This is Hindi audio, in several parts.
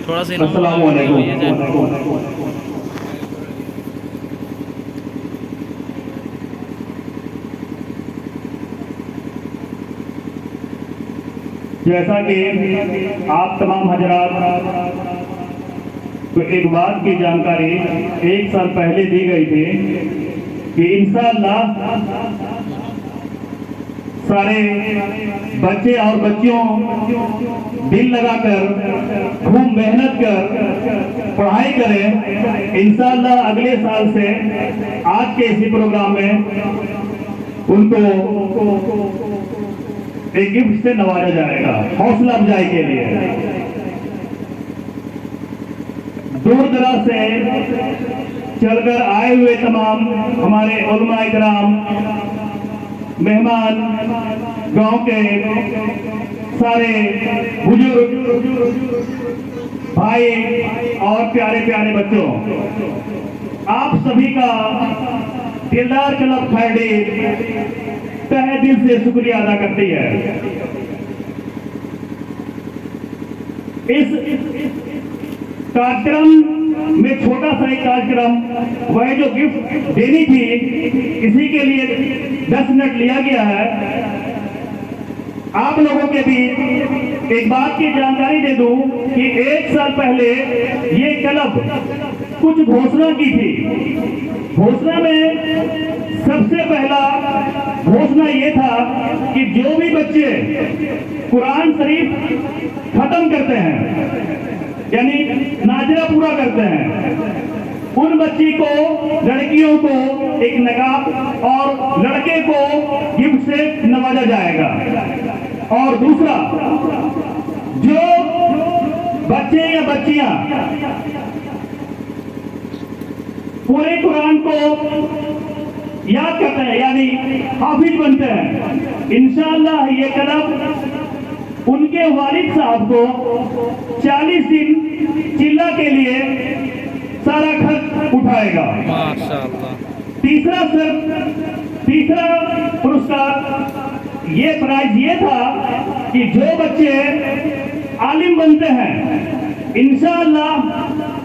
थोड़ा सा अस्सलामु अलैकुम। जैसा कि आप तमाम हजरात को एक बात की जानकारी 1 साल पहले दी गई थी कि इंशाअल्लाह सारे बच्चे और बच्चियों दिल लगाकर खूब मेहनत कर पढ़ाई करें। इंशाअल्लाह अगले साल से आज के इसी प्रोग्राम में उनको एक गिफ्ट से नवाजा जाएगा हौसला अफजाई के लिए। दूर दराज से चलकर आए हुए तमाम हमारे उलमा इकराम, मेहमान, गांव के सारे बुजुर्ग भाई और प्यारे प्यारे बच्चों, आप सभी का दिलदार क्लब खैरडी तहे दिल से शुक्रिया अदा करती है। इस कार्यक्रम में छोटा सा एक कार्यक्रम, वह जो गिफ्ट देनी थी, इसी के लिए 10 मिनट लिया गया है। आप लोगों के बीच एक बात की जानकारी दे दूं कि 1 साल पहले ये क्लब कुछ घोषणा की थी। घोषणा में सबसे पहला घोषणा ये था कि जो भी बच्चे कुरान शरीफ खत्म करते हैं, यानी नाजरा पूरा करते हैं, उन बच्ची को, लड़कियों को एक नकाब और लड़के को गिफ्ट से नवाजा जाएगा। और दूसरा, जो बच्चे या बच्चियां पूरे कुरान को याद करते हैं, यानी हाफिज बनते हैं, इंशाअल्लाह ये क्लब उनके वालिद साहब को 40 दिन चिल्ला के लिए सारा खर्च उठाएगा। माशाअल्लाह। तीसरा पुरस्कार, ये प्राइज ये था कि जो बच्चे आलिम बनते हैं, इंशाअल्लाह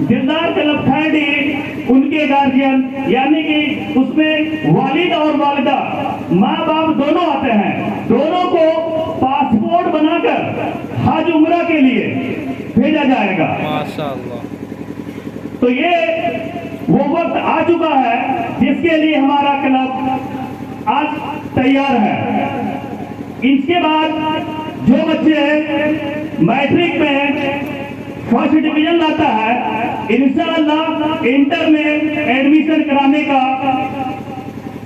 दिलदार क्लब खैरडी उनके गार्जियन, यानी कि उसमें वालिद और वालिदा, माँ बाप दोनों आते हैं, दोनों को पासपोर्ट बनाकर हज उम्रा के लिए भेजा जाएगा। माशाअल्लाह। तो ये वो वक्त आ चुका है जिसके लिए हमारा क्लब आज तैयार है। इसके बाद जो बच्चे मैट्रिक में फर्स्ट डिवीजन लाता है, इंशाअल्लाह इंटर में एडमिशन कराने का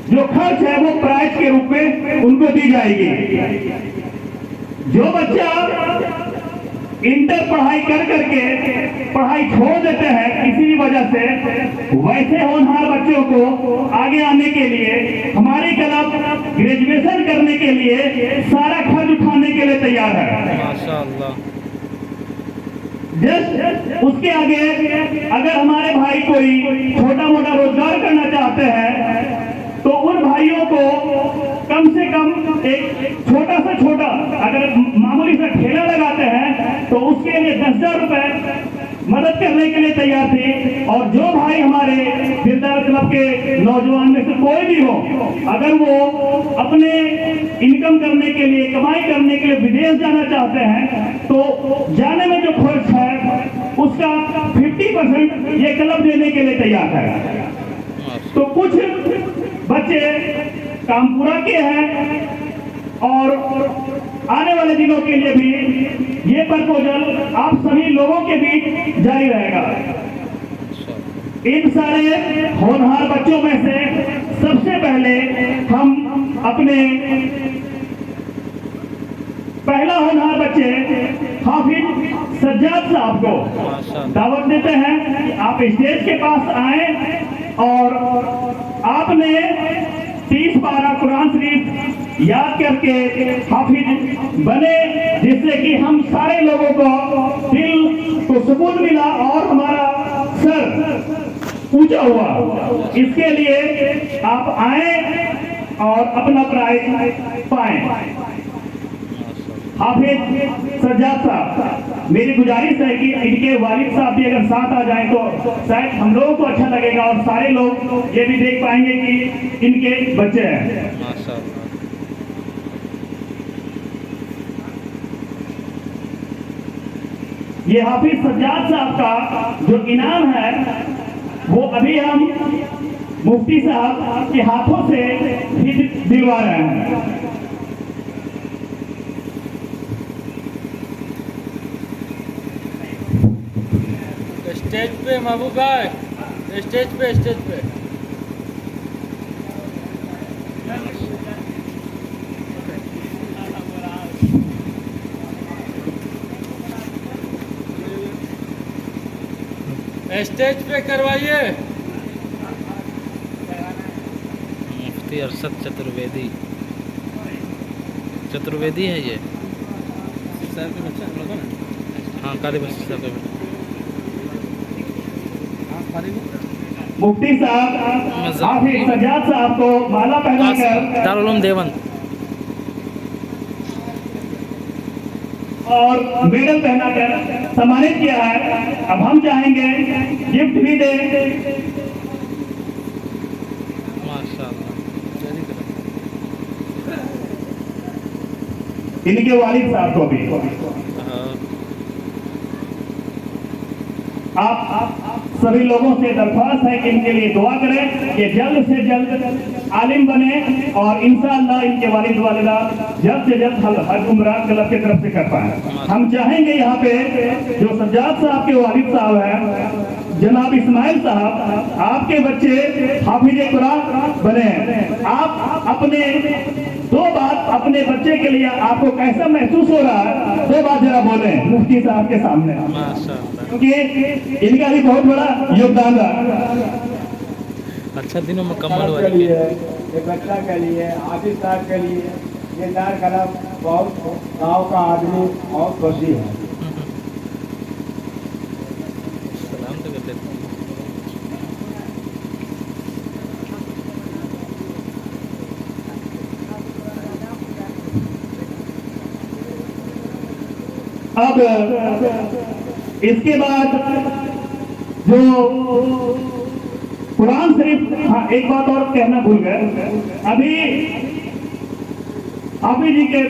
जो खर्च है वो प्राइज के रूप में उनको दी जाएगी। जो बच्चा इंटर पढ़ाई कर करके पढ़ाई छोड़ देते हैं किसी भी वजह से, वैसे होनहार बच्चों को आगे आने के लिए हमारी क्लब ग्रेजुएशन करने के लिए सारा खर्च उठाने के लिए तैयार है। माशाअल्लाह। जस्ट उसके आगे अगर हमारे भाई कोई छोटा मोटा रोजगार करना चाहते हैं तो उन भाइयों को कम से कम एक छोटा से छोटा, अगर मामूली सा ठेला लगाते हैं तो उसके लिए 10,000 रुपए मदद करने के लिए तैयार थे। और जो भाई हमारे दिलदार क्लब के नौजवान में से कोई भी हो, अगर वो अपने इनकम करने के लिए, कमाई करने के लिए विदेश जाना चाहते हैं तो जाने में जो खर्च है उसका 50% ये क्लब देने के लिए तैयार है। तो कुछ बच्चे काम पूरा किए हैं और आने वाले दिनों के लिए भी ये प्रपोजल आप सभी लोगों के बीच जारी रहेगा। इन सारे होनहार बच्चों में से सबसे पहले हम अपने पहला होनहार बच्चे हाफिज सज्जाद साहब को दावत देते हैं कि आप स्टेज के पास आए और आपने 30 पारा कुरान शरीफ याद करके हाफिज बने, जिससे कि हम सारे लोगों को दिल को सुकून मिला और हमारा सर ऊंचा हुआ। इसके लिए आप आए और अपना प्राइज पाएं। हाफिज सज्जाद साहब। मेरी गुजारिश है कि इनके वालिद साहब भी अगर साथ आ जाएं तो शायद हम लोगों को अच्छा लगेगा और सारे लोग ये भी देख पाएंगे कि इनके बच्चे हैं। माशाअल्लाह। ये हाफिज सज्जाद साहब का जो इनाम है वो अभी हम मुफ्ती साहब के हाथों से ही दिलवा रहे हैं। स्टेज पे महबूब भाई, स्टेज पे स्टेज पे करवाइए। मुफ्ती अरशद चतुर्वेदी है ये सर के बच्चे हम लोग ना। हाँ, काली बस्ती साहब के बच्चे। मुफ्ती साहब हाफिज सज्जाद साहब को माला पहनाकर दारुल उलूम देवबंद और मेडल पहनाकर सम्मानित किया है। अब हम चाहेंगे गिफ्ट भी दें। माशाअल्लाह। इनके वालिद साहब को भी आप सभी लोगों से दरख्वास्त है कि इनके लिए दुआ करें कि जल्द से जल्द आलिम बने और इंशाअल्लाह इनके वालिद वालिदा जल्द से जल्द हज उम्रा क्लब की तरफ से कर पाए। हम चाहेंगे यहाँ पे जो सज्जाद साहब के वालिद साहब हैं जनाब इस्माइल साहब, आपके बच्चे हाफिज कुरान बने। आप अपने दो बात अपने बच्चे के लिए आपको कैसा महसूस हो रहा है, दो बात जरा बोले मुफ्ती साहब के सामने, क्योंकि इनका भी बहुत बड़ा योगदान रहा। अच्छा दिनों में कमल हुआ के लिए, ये बच्चा के लिए, हाफिज साहब के लिए, ये दार कलब बहुत गाँव का आदमी बहुत खुशी है। सलाम तो करते थे। अब इसके बाद जो कुरान शरीफ, हाँ एक बात और कहना भूल गए, अभी हाफिज जी के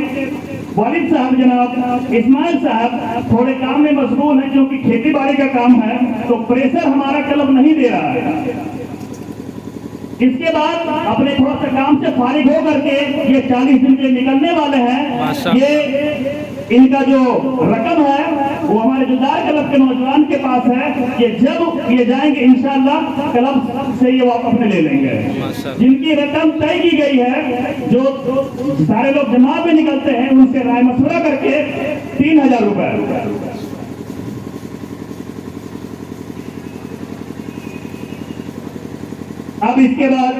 वालिद साहब जनाब इस्माइल साहब थोड़े काम में मशगूल हैं क्योंकि खेती बाड़ी का काम है, तो प्रेशर हमारा क्लब नहीं दे रहा है। इसके बाद अपने थोड़ा सा काम से फारिग हो करके ये 40 दिन के निकलने वाले हैं। ये इनका जो रकम है वो हमारे जुदार क्लब के नौजवान के पास है। ये जब ये जाएंगे इंशाअल्लाह क्लब से ये वापस में ले लेंगे। जिनकी रकम तय की गई है, जो सारे लोग जमा में निकलते हैं, उनसे राय मशवरा करके 3000 रुपए। अब इसके बाद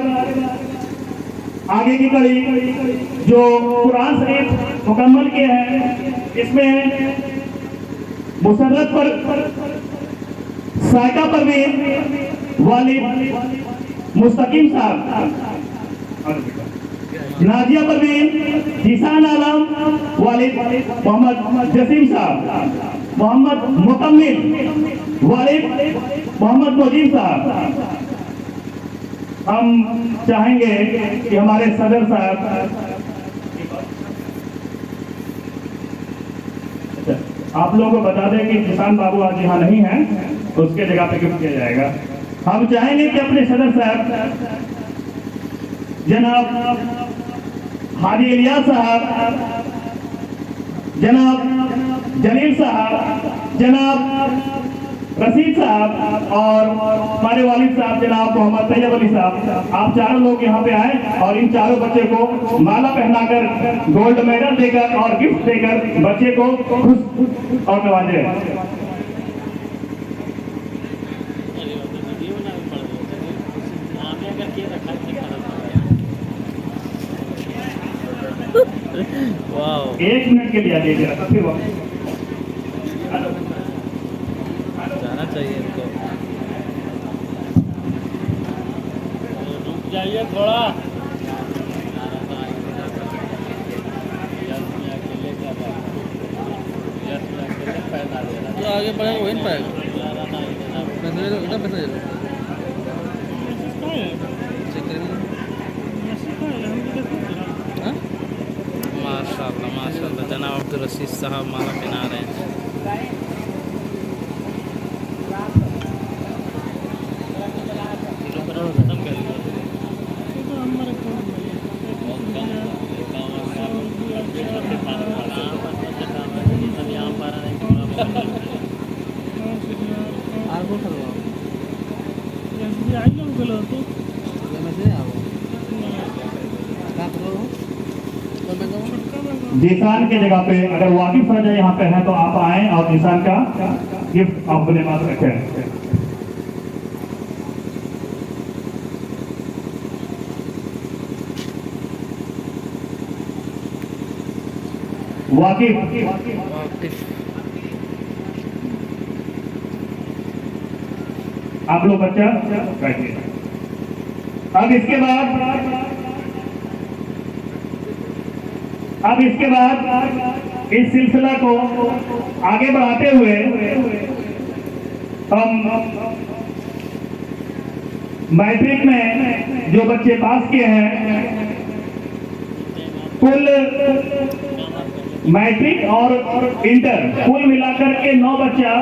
आगे की कड़ी जो कुरान शरीफ मुकम्मल किए हैं, इसमें मुसर्रत पर साइका परवीन वालिद मुस्तकीम साहब, नाजिया परवीन, जीसान आलम वालिद मोहम्मद जसीम साहब, मोहम्मद मुकम्मिल वालिद मोहम्मद मुजीब साहब। हम चाहेंगे कि हमारे सदर साहब, आप लोगों को बता दें कि किसान बाबू आज यहाँ नहीं है, तो उसके जगह पे गिफ्ट किया जाएगा। हम चाहेंगे कि अपने सदर साहब जनाब हाजी इलियास साहब, जनाब जलील साहब, जनाब रशीद साहब और हमारे वालिद साहब जनाब मोहम्मद तैयब अली साहब, आप चारों लोग यहाँ पे आए और इन चारों बच्चे को माला पहनाकर, गोल्ड मेडल देकर और गिफ्ट देकर बच्चे को खुश और नवाजे। वाह, 1 मिनट के लिए आ जाइए, फिर जाना चाहिए इनको। रुक जाइए थोड़ा। अकेले कर रहा है, अकेले पैदा आगे पड़ेगा वही नहीं पाएगा। पैसा दे दो, इतना पैसा दे दो। चेक करेंगे। हाँ? माशाल्लाह माशाल्लाह, जनाब अब्दुल रशीद साहब माला पहना रहे हैं। जीसान की जगह पे अगर वाकिफ राजा यहाँ पे है तो आप आए और जीसान का गिफ्ट आप अपने पास रखें। वाकिफ आप लोग बच्चा बैठिए। अब इसके बाद इस सिलसिला को आगे बढ़ाते हुए हम मैट्रिक में जो बच्चे पास किए हैं, कुल मैट्रिक और इंटर कुल मिलाकर के 9 बच्चा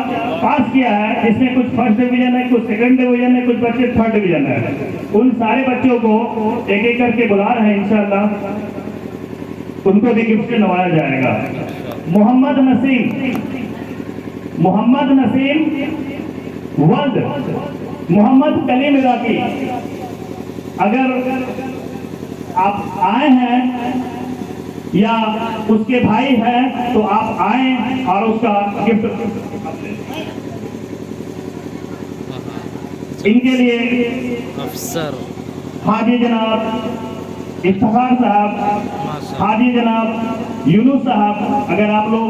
पास किया है, जिसमें कुछ फर्स्ट डिवीजन है, कुछ सेकंड डिवीजन है, कुछ बच्चे थर्ड डिवीजन है। उन सारे बच्चों को एक एक करके बुला रहे हैं, इंशाअल्लाह उनको भी गिफ्ट से नवाया जाएगा। मोहम्मद नसीम वल्द मोहम्मद कलीम इराकी, अगर आप आए हैं या उसके भाई हैं तो आप आए और उसका गिफ्ट। इनके लिए अफसर हाजी जनाब इफ्तिखार साहब, हाजी जनाब यूनुस साहब, अगर आप लोग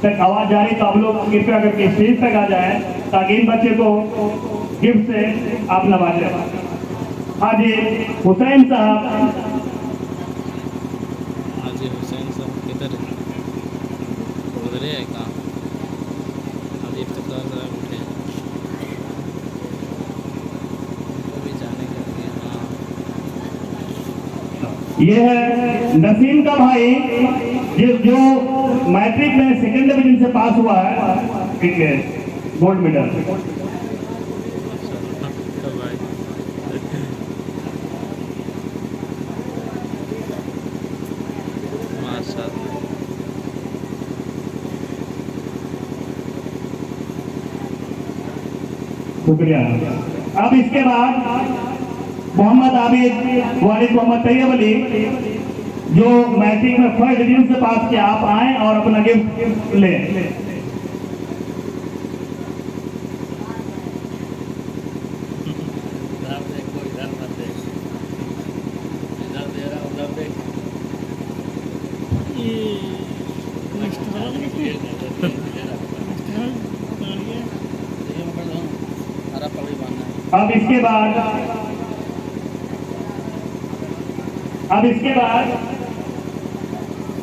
तक आवाज जा रही तो आप लोग कृपया करके स्टेज तक आ जाए ताकि इन बच्चे को गिफ्ट से आप नवाजें। हाजी हुसैन साहब, हाजी हुसैन साहब किधर है? उधर है कहाँ? हाजी इफ्तिखार साहब उठे भी जाने के लिए। हाँ, ये है नसीम का भाई जो मैट्रिक में सेकंड डिवीजन से पास हुआ है, गोल्ड मेडल। शुक्रिया। अब इसके बाद मोहम्मद आबिद वालिद मोहम्मद तैयब अली, जो मैट्रिक में फर्स्ट डिवीजन से पास किया, आप आए और अपना गिफ्ट लें।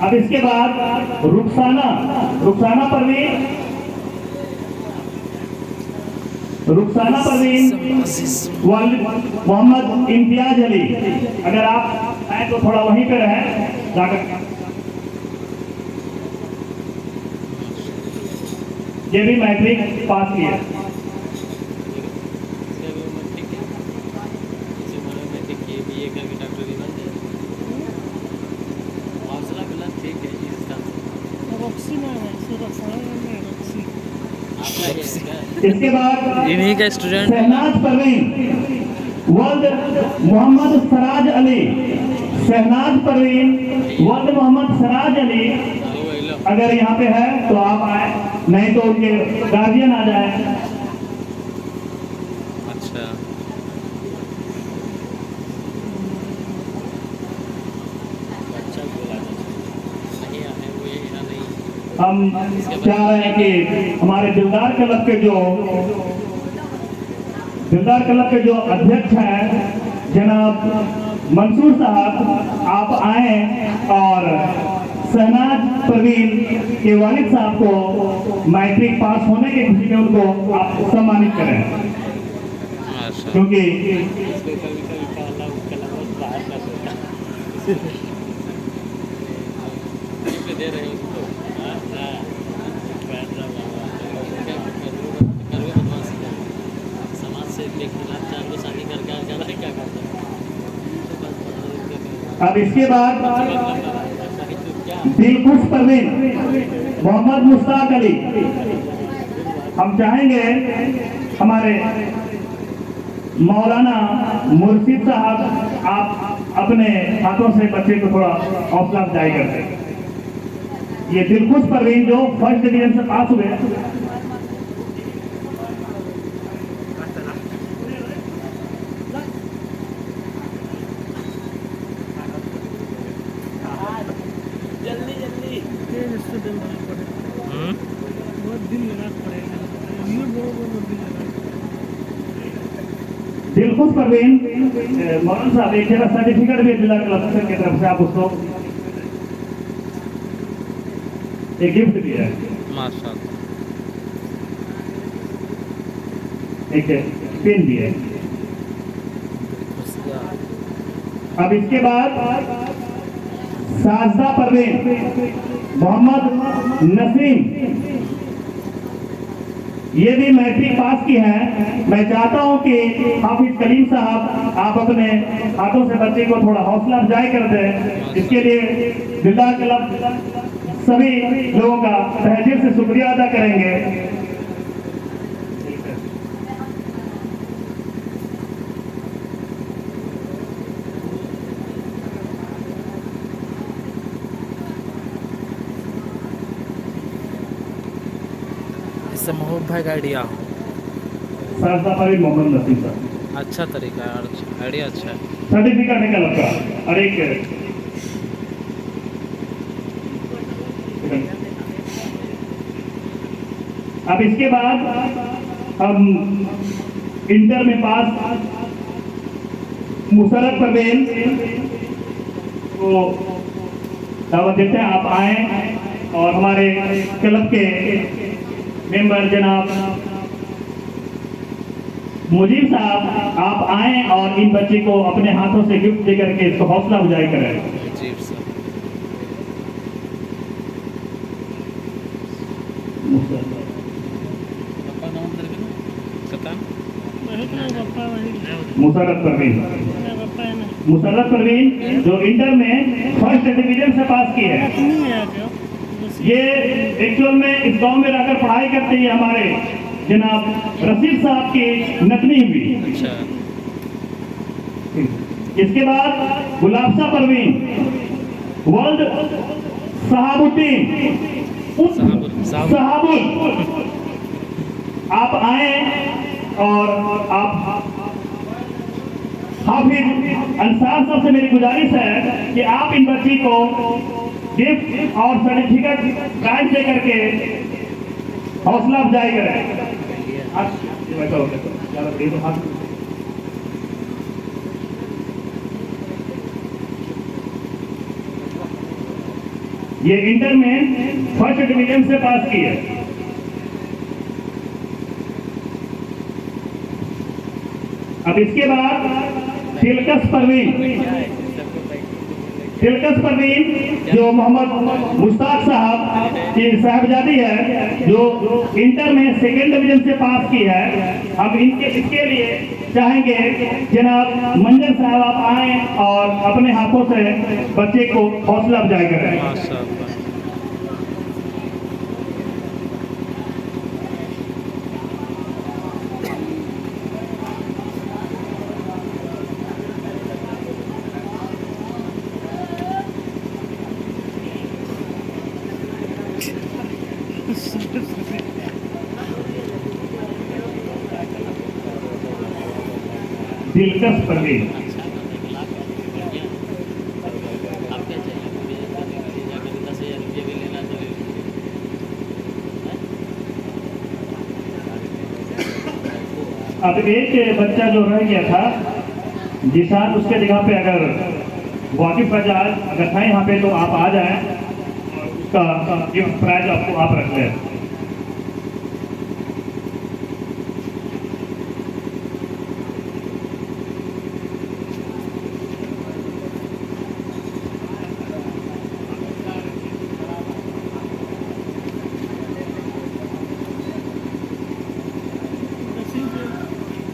अब इसके बाद रुखसाना परवीन मोहम्मद इम्तियाज अली, अगर आप आए तो थोड़ा वहीं पे रहे जाकर। ये भी मैट्रिक पास किया। इसके बाद इन्हीं का स्टूडेंट शहनाज परवीन वल्द मोहम्मद सराज अली, शहनाज परवीन वल्द मोहम्मद सराज अली, अगर यहाँ पे है तो आप आए, नहीं तो उनके गार्जियन आ जाए। अच्छा, हम चाह रहे हैं कि हमारे दिलदार क्लब के जो अध्यक्ष हैं जनाब मंसूर साहब, आप आए और शहनाज परवीन के वालिद साहब को मैट्रिक पास होने के खुशी में उनको आप सम्मानित करें, माशा क्योंकि दे रहे हो उसको समाज से चार को शादी करके आ जा रहा है, क्या करता अब इसके बाद है? दिलखुश परवीन मोहम्मद मुश्ताक अली, हम चाहेंगे हमारे मौलाना मुर्शिद साहब आप अपने हाथों से बच्चे को थोड़ा हौसला अफजाई करते हैं। ये दिलखुश परवीन जो फर्स्ट डिवीजन से पास हुए, जल्दी जल्दी बहुत दिन लगा पड़ेगा, दिलखुश परवीन मौलाना साहब एक जगह सर्टिफिकेट भी जिला कलेक्टर की तरफ से आप उसको एक गिफ्ट दिया है, माशा एक पेन दिया है। अब इसके बाद साजदा परवीन मोहम्मद नसीम, ये भी मैट्रिक पास की है। मैं चाहता हूं कि हाफिज कलीम साहब आप अपने हाथों से बच्चे को थोड़ा हौसला अफजाई कर दें। इसके लिए दिलदार क्लब सभी लोगों का तहे दिल से शुक्रिया अदा करेंगे। इससे महबूब भाई का आइडिया साजदा परवीन मोहम्मद नसीम साहब, अच्छा तरीका है, आइडिया अच्छा है। सर्टिफिकेट निकल आपका और एक अब इसके बाद हम इंटर में पास मुशर्रफ परवीन को दावत देते हैं, आप आए और हमारे क्लब के मेंबर जनाब मुजीब साहब आप आए और इन बच्चे को अपने हाथों से गिफ्ट देकर के इसको हौसला अफजाई करें। जी सर, मुशर्रफ परवीन, मुशर्रफ परवीन जो इंटर में फर्स्ट डिवीजन से पास की है। ये एक्चुअल में इस गांव में रहकर पढ़ाई करते हैं हमारे जनाब रशीद साहब की नतनी हुई। अच्छा, इसके बाद गुलाबसा परवीन वर्ल्ड सहाबुद्दीन सहाबुल, आप आए और आप हाफिज अंसार साहब से मेरी गुजारिश है कि आप इन बच्ची को गिफ्ट और सर्टिफिकेट प्राइज दे करके हौसला अफजाई करें। ये इंटर में फर्स्ट डिवीजन से पास की है। अब इसके बाद दिलकश परवीन जो मोहम्मद मुश्ताक साहब की साहबजादी है, जो इंटर में सेकेंड डिवीजन से पास की है। अब इसके लिए चाहेंगे जनाब मंजर साहब आप आए और अपने हाथों से बच्चे को हौसला अफजाई करें। माशाअल्लाह। दिलकश परवीन, अब एक बच्चा जो रह गया था जिशान, उसके जगह पे अगर वाकिफ अगर था यहाँ पे तो आप आ जाएं। उसका गिफ्ट प्राइज आपको आप रख लें।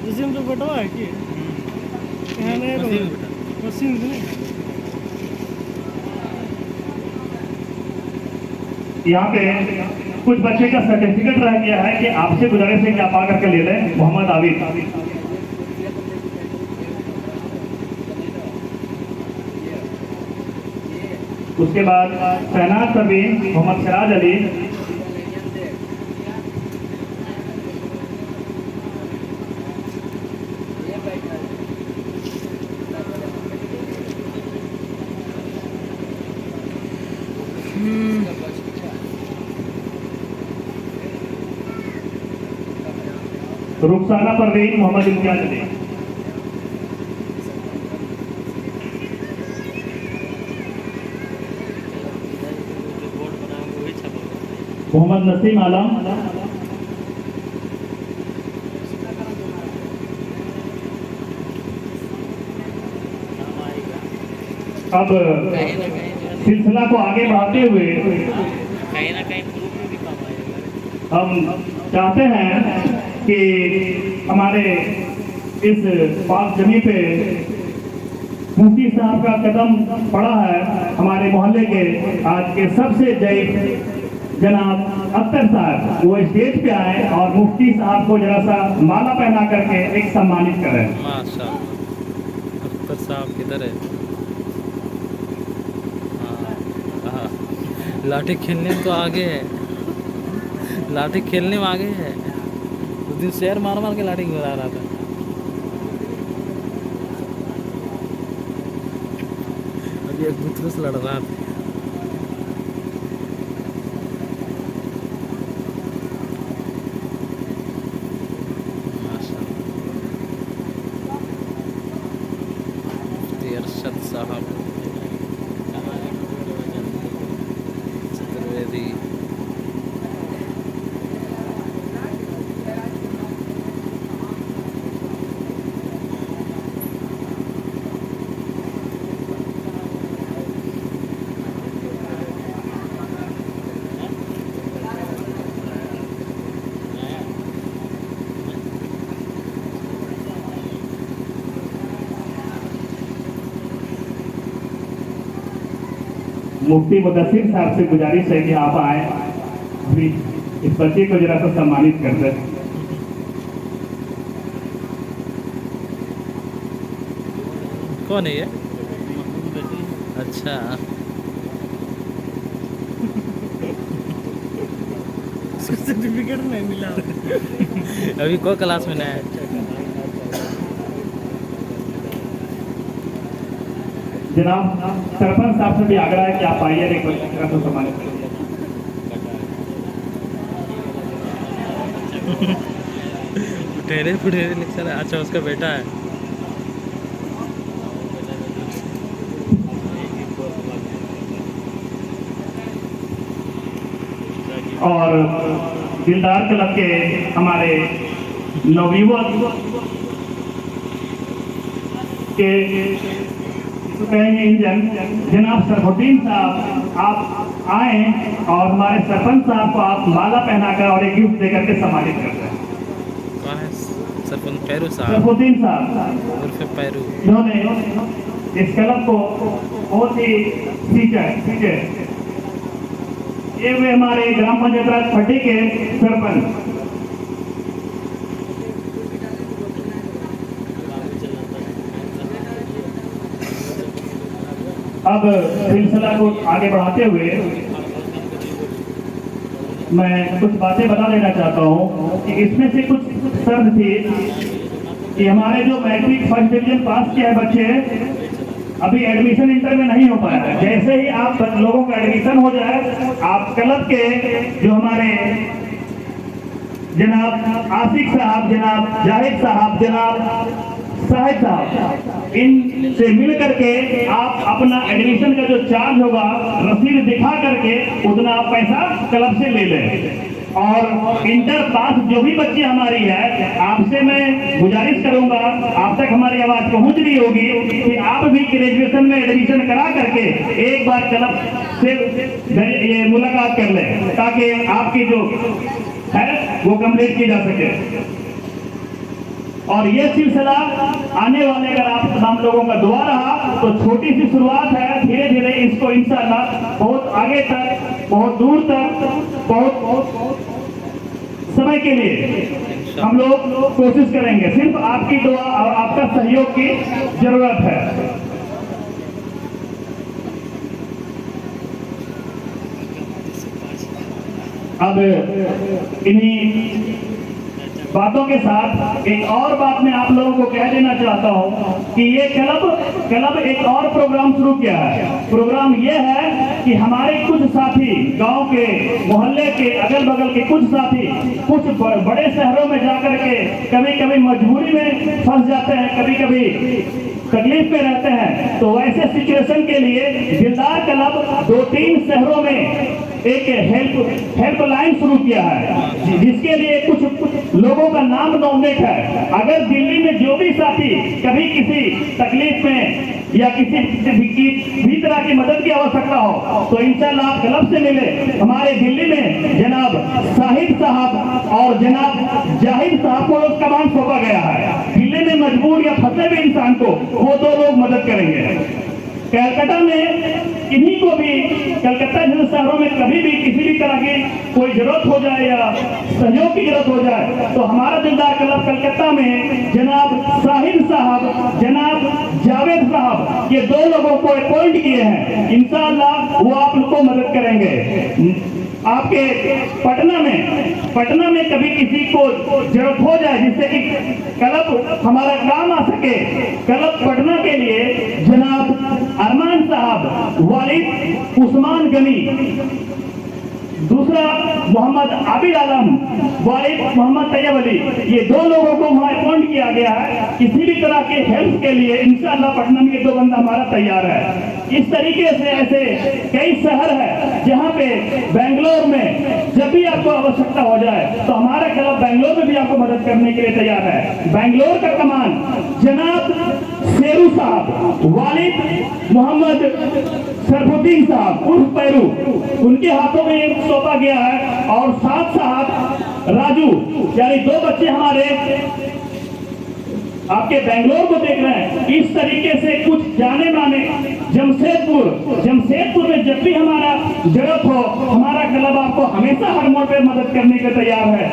जिसम तो बटवा है कि यहाँ नहीं मशीन में बैठा। मशीन नहीं यहाँ पे कुछ बच्चे का सर्टिफिकेट रह गया है कि आपसे गुजारिश है कि आप आकर के ले लें। मोहम्मद आबिद, उसके बाद शहनाज परवीन, मोहम्मद सिराज अली, रुखसाना परवीन, मोहम्मद इम्तियाज अली। मोहम्मद नसीम आलम, अब सिलसिला को आगे बढ़ाते हुए कहीं ना कहीं प्रूफ में भी काम आएगा। हम चाहते हैं कि हमारे इस पाक जमी पे मुफ्ती साहब का कदम पड़ा है। हमारे मोहल्ले के आज के सबसे जयीफ जनाब अख्तर साहब वो स्टेज पे आए और मुफ्ती साहब को जरा सा माला पहना करके एक सम्मानित करें। माशाल्लाह। अख्तर साहब किधर है? हाँ, लाठी खेलने में तो आगे है, लाठी खेलने में आगे है। उस दिन शेर मार मार के लाठी घुरा रहा था। अभी एक दूसरे से लड़ रहा था। अरशद साहब चतुर्वेदी, मुफ्ती मुदस्सिर साहब से गुजारिश है कि आप आए, अभी इस बच्चे को जरा सा सम्मानित कर दें। कौन है ये? अच्छा, सर्टिफिकेट नहीं मिला। अभी कोई क्लास में नहीं है। जनाब सरपंच साहब से भी आग्रह है कि आप आइए, एक बच्चे को जरा सा सम्मानित करें। ठहरे फुटेरे लेक्चर। अच्छा, उसका बेटा है। और दिलदार क्लब के हमारे नवयुवक के कहेंगे इंजन जनाब सरफुद्दीन साहब, आप आए और हमारे सरपंच साहब को आप माला पहनाकर और एक गिफ्ट देकर के सम्मानित करते हैं। कौन है? सरपंच पैरू साहब, सरफुद्दीन साहब उर्फ पैरू। जिन्होंने इस क्लब को बहुत ही सींचे। ये वे हमारे ग्राम पंचायत फट्टी के सरपंच। अब सिलसिला को आगे बढ़ाते हुए मैं कुछ बातें बता देना चाहता हूँ कि इसमें से कुछ शर्त थी कि हमारे जो मैट्रिक फर्स्ट डिवीजन पास किया है बच्चे, अभी एडमिशन इंटर में नहीं हो पाया है। जैसे ही आप लोगों का एडमिशन हो जाए, आप क्लब के जो हमारे जनाब आसिफ साहब, जनाब जाहिद साहब, जनाब साहिब साहब, इनसे मिल करके आप अपना एडमिशन का जो चार्ज होगा रसीद दिखा करके उतना आप पैसा क्लब से ले लें। और इंटर पास जो भी बच्चे हमारी है, आपसे मैं गुजारिश करूंगा, आप तक हमारी आवाज पहुंच रही होगी कि आप भी ग्रेजुएशन में एडमिशन करा करके एक बार क्लब से ये मुलाकात कर लें, ताकि आपकी जो है वो कंप्लीट की जा सके। और ये सिलसिला आने वाले, अगर आप तमाम लोगों का दुआ रहा तो छोटी सी शुरुआत है, धीरे धीरे इसको इंशाअल्लाह बहुत आगे तक, बहुत दूर तक, बहुत समय के लिए हम लोग कोशिश करेंगे। सिर्फ आपकी दुआ और आपका सहयोग की जरूरत है। अब इन्हीं बातों के साथ एक और बात मैं आप लोगों को कह देना चाहता हूं कि ये क्लब एक और प्रोग्राम शुरू किया है। प्रोग्राम ये है कि हमारे कुछ साथी गांव के, मोहल्ले के, अगल बगल के कुछ साथी कुछ बड़े शहरों में जाकर के कभी कभी मजबूरी में फंस जाते हैं, कभी कभी तकलीफ में रहते हैं। तो वैसे सिचुएशन के लिए दिलदार क्लब 2-3 शहरों में एक हेल्पलाइन शुरू किया है, जिसके लिए कुछ लोगों का नाम नॉमिनेट है। अगर दिल्ली में जो भी साथी कभी किसी तकलीफ में या किसी भी तरह की मदद की आवश्यकता हो तो इंशाअल्लाह आप क्लब से मिले। हमारे दिल्ली में जनाब साहिब साहब और जनाब जाहिद साहब को कमान सौंपा गया है। दिल्ली में मजबूर या फंसे हुए इंसान को वो 2 लोग मदद करेंगे। कलकत्ता में इन्हीं को भी, कलकत्ता जैसे शहरों में कभी भी किसी भी तरह की कोई जरूरत हो जाए या सहयोग की जरूरत हो जाए तो हमारा दिलदार क्लब कलकत्ता में जनाब साहिब साहब, जनाब जावेद साहब, ये 2 लोगों को अपॉइंट किए हैं। इंशाअल्लाह वो आप लोग को मदद करेंगे। आपके पटना में कभी किसी को जरूरत हो जाए जिससे कि क्लब हमारा काम आ सके, क्लब पटना के लिए जनाब अरमान साहब, वालिद उस्मान गनी, दूसरा मोहम्मद आबिद आलम, वालिद मोहम्मद तैयब अली, ये 2 लोगों को वहाँ अपॉइंट किया गया है। किसी भी तरह के हेल्प के लिए इंशाअल्लाह पटना में ये 2 बंदा हमारा तैयार है। इस तरीके से ऐसे कई शहर है जहाँ पे बेंगलोर में जब भी आपको आवश्यकता हो जाए तो हमारा क्लब बेंगलोर में भी आपको मदद करने के लिए तैयार है। बेंगलोर का कमान जनाब शेरू साहब, वालिद मोहम्मद सरफुद्दीन साहब उर्फ पैरू, उनके हाथों में एक सौंपा गया है। और साथ राजू, यानी 2 बच्चे हमारे आपके बेंगलोर को देख रहे हैं। इस तरीके से कुछ जाने माने जमशेदपुर में जब भी हमारा जरूरत हो हमारा क्लब आपको हमेशा हर मोड़ पे मदद करने के तैयार है।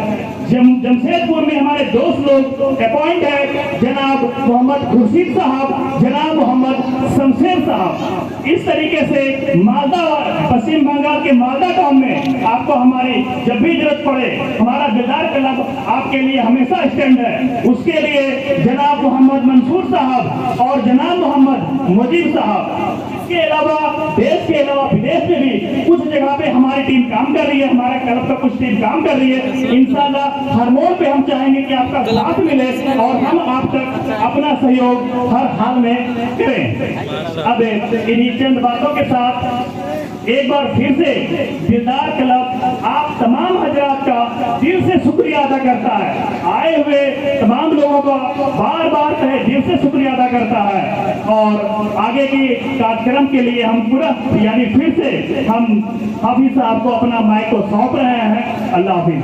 जमशेदपुर में हमारे दोस्त लोग अपॉइंट है, जनाब मोहम्मद खुर्शीद साहब, जनाब मोहम्मद शमशेर साहब। इस तरीके से मालदा, पश्चिम बंगाल के मालदा टाउन में आपको हमारी जब भी जरूरत पड़े हमारा दिलदार क्लब आपके लिए हमेशा स्टैंड है। उसके लिए जनाब मोहम्मद मंसूर साहब और जनाब मोहम्मद मुजीब साहब, इसके अलावा देश के अलावा विदेश में भी कुछ जगह पे हमारी टीम काम कर रही है, हमारे क्लब का कुछ टीम काम कर रही है। इंशाअल्लाह हर मोड़ पे हम चाहेंगे कि आपका साथ मिले और हम आप तक अपना सहयोग हर हाल में करें। अब इन्हीं चंद बातों के साथ एक बार फिर से दिलदार क्लब आप तमाम हजरात का दिल से शुक्रिया अदा करता है। आए हुए तमाम लोगों का बार बार तहे दिल से शुक्रिया अदा करता है। और आगे की कार्यक्रम के लिए हम पूरा यानी फिर से हम हाफिज साहब को अपना माइक को सौंप रहे हैं। अल्लाह हाफिज।